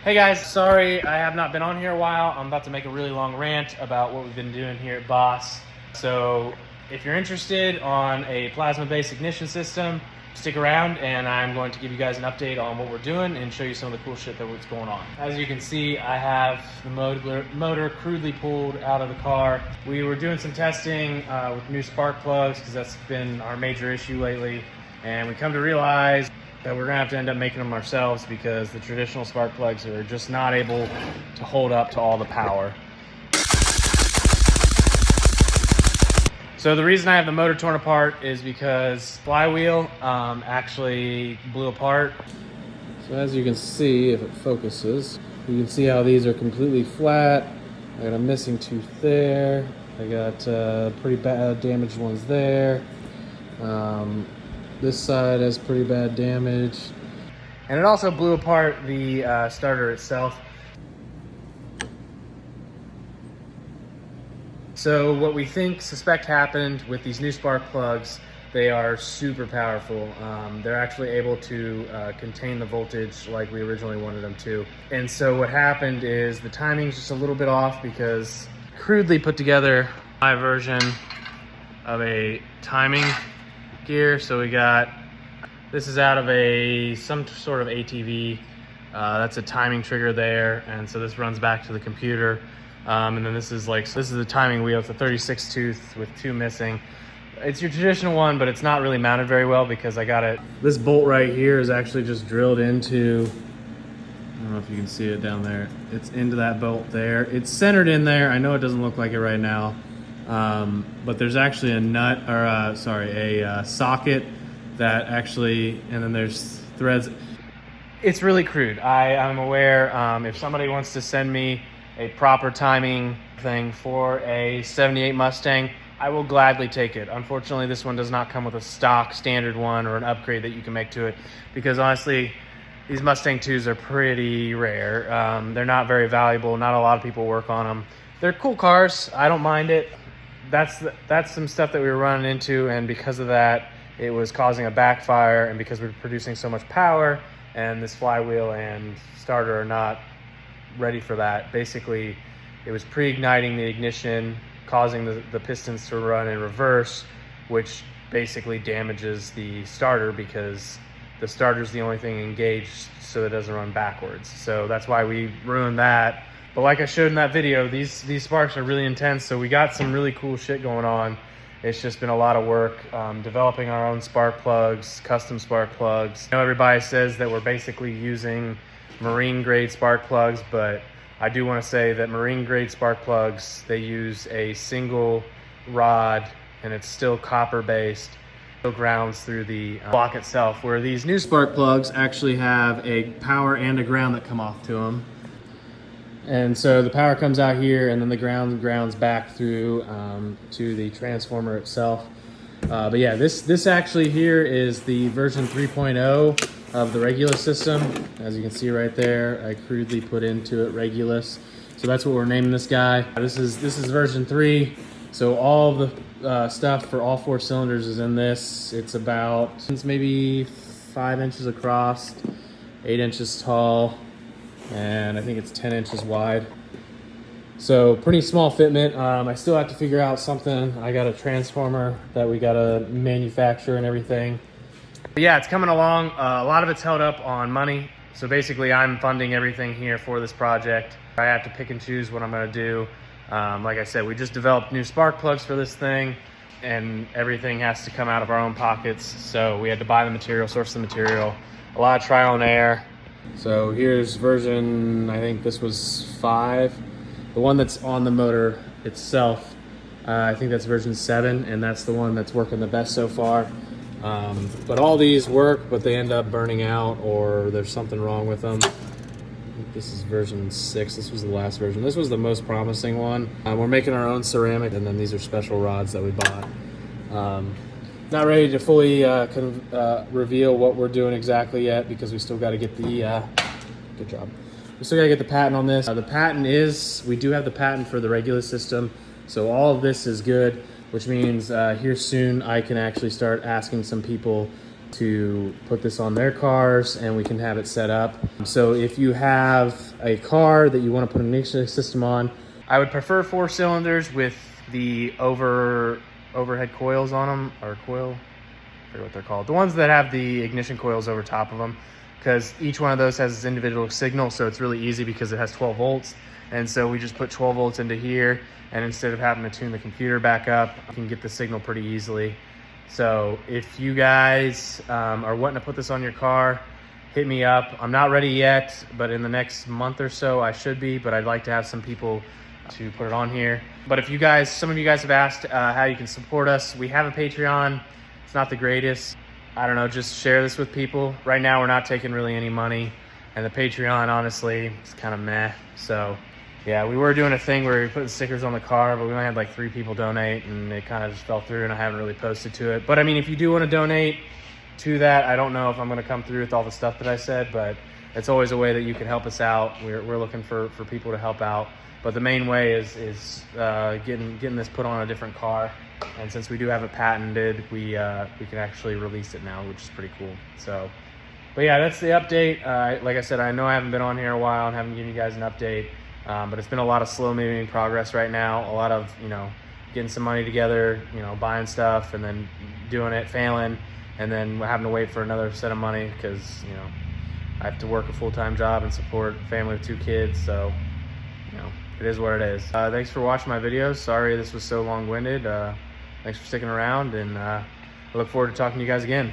Hey guys, sorry I have not been on here a while. I'm about to make a really long rant about what we've been doing here at BoS. So if you're interested on a plasma-based ignition system, stick around and I'm going to give you guys an update on what we're doing and show you some of the cool shit that's going on. As you can see, I have the motor crudely pulled out of the car. We were doing some testing with new spark plugs because that's been our major issue lately. And we come to realize that we're gonna have to end up making them ourselves because the traditional spark plugs are just not able to hold up to all the power. So the reason I have the motor torn apart is because flywheel actually blew apart. So as you can see, if it focuses, you can see how these are completely flat. I got a missing tooth there. I got pretty bad damaged ones there. This side has pretty bad damage. And it also blew apart the starter itself. So what we suspect happened with these new spark plugs, they are super powerful. They're actually able to contain the voltage like we originally wanted them to. And so what happened is the timing's just a little bit off because crudely put together my version of a timing gear. So we got, this is out of some sort of ATV. That's a timing trigger there. And so this runs back to the computer. And then this is the timing wheel. It's a 36 tooth with 2 missing. It's your traditional one, but it's not really mounted very well because I got it. This bolt right here is actually just drilled into, I don't know if you can see it down there. It's into that bolt there. It's centered in there. I know it doesn't look like it right now. But there's actually a nut, or a socket that actually, and then there's threads. It's really crude. I'm aware. If somebody wants to send me a proper timing thing for a 78 Mustang, I will gladly take it. Unfortunately, this one does not come with a stock standard one or an upgrade that you can make to it, because honestly, these Mustang 2s are pretty rare. They're not very valuable. Not a lot of people work on them. They're cool cars. I don't mind it. That's some stuff that we were running into, and because of that, it was causing a backfire, and because we were producing so much power, and this flywheel and starter are not ready for that. Basically, it was pre-igniting the ignition, causing the pistons to run in reverse, which basically damages the starter because the starter's the only thing engaged so that it doesn't run backwards. So that's why we ruined that. But like I showed in that video, these sparks are really intense, so we got some really cool shit going on. It's just been a lot of work developing our own spark plugs, custom spark plugs. I know everybody says that we're basically using marine grade spark plugs, but I do want to say that marine grade spark plugs, they use a single rod and it's still copper based. Still grounds through the block itself, where these new spark plugs actually have a power and a ground that come off to them. And so the power comes out here and then the grounds back through to the transformer itself. But yeah, this actually here is the version 3.0 of the Regulus system. As you can see right there, I crudely put into it Regulus. So that's what we're naming this guy. This is version 3. So all the stuff for all 4 cylinders is in this. It's maybe 5 inches across, 8 inches tall, and I think it's 10 inches wide. So pretty small fitment. I still have to figure out something. I got a transformer that we got to manufacture and everything. But yeah, it's coming along. A lot of it's held up on money. So basically I'm funding everything here for this project. I have to pick and choose what I'm gonna do. Like I said, we just developed new spark plugs for this thing, and everything has to come out of our own pockets. So we had to buy the material, source the material, a lot of trial and error. So here's version, I think this was 5. The one that's on the motor itself, I think that's version 7, and that's the one that's working the best so far. But all these work, but they end up burning out or there's something wrong with them. I think this is version 6. This was the last version. This was the most promising one. We're making our own ceramic, and then these are special rods that we bought. Not ready to fully reveal what we're doing exactly yet because we still got to get the, good job. We still got to get the patent on this. The patent is, we do have the patent for the Regulus system. So all of this is good, which means here soon I can actually start asking some people to put this on their cars and we can have it set up. So if you have a car that you want to put an ignition system on, I would prefer 4 cylinders with the overhead coils on them, or coil, I forget what they're called. The ones that have the ignition coils over top of them, because each one of those has its individual signal, so it's really easy because it has 12 volts. And so we just put 12 volts into here, and instead of having to tune the computer back up, you can get the signal pretty easily. So if you guys are wanting to put this on your car, hit me up. I'm not ready yet, but in the next month or so I should be, but I'd like to have some people to put it on here. But if you guys, some of you guys have asked how you can support us. We have a Patreon. It's not the greatest. I don't know, just share this with people. Right now we're not taking really any money, and the Patreon, honestly, is kind of meh. So yeah, we were doing a thing where we put the stickers on the car, but we only had like 3 people donate, and it kind of just fell through, and I haven't really posted to it. But I mean, if you do want to donate to that, I don't know if I'm going to come through with all the stuff that I said, but it's always a way that you can help us out. We're looking for people to help out. But the main way is getting this put on a different car. And since we do have it patented, we can actually release it now, which is pretty cool. So, but yeah, that's the update. Like I said, I know I haven't been on here a while and haven't given you guys an update, but it's been a lot of slow moving progress right now. A lot of, getting some money together, buying stuff and then doing it, failing, and then having to wait for another set of money because, I have to work a full-time job and support a family with 2 kids. So, it is what it is. Thanks for watching my videos. Sorry this was so long-winded. Thanks for sticking around, and I look forward to talking to you guys again.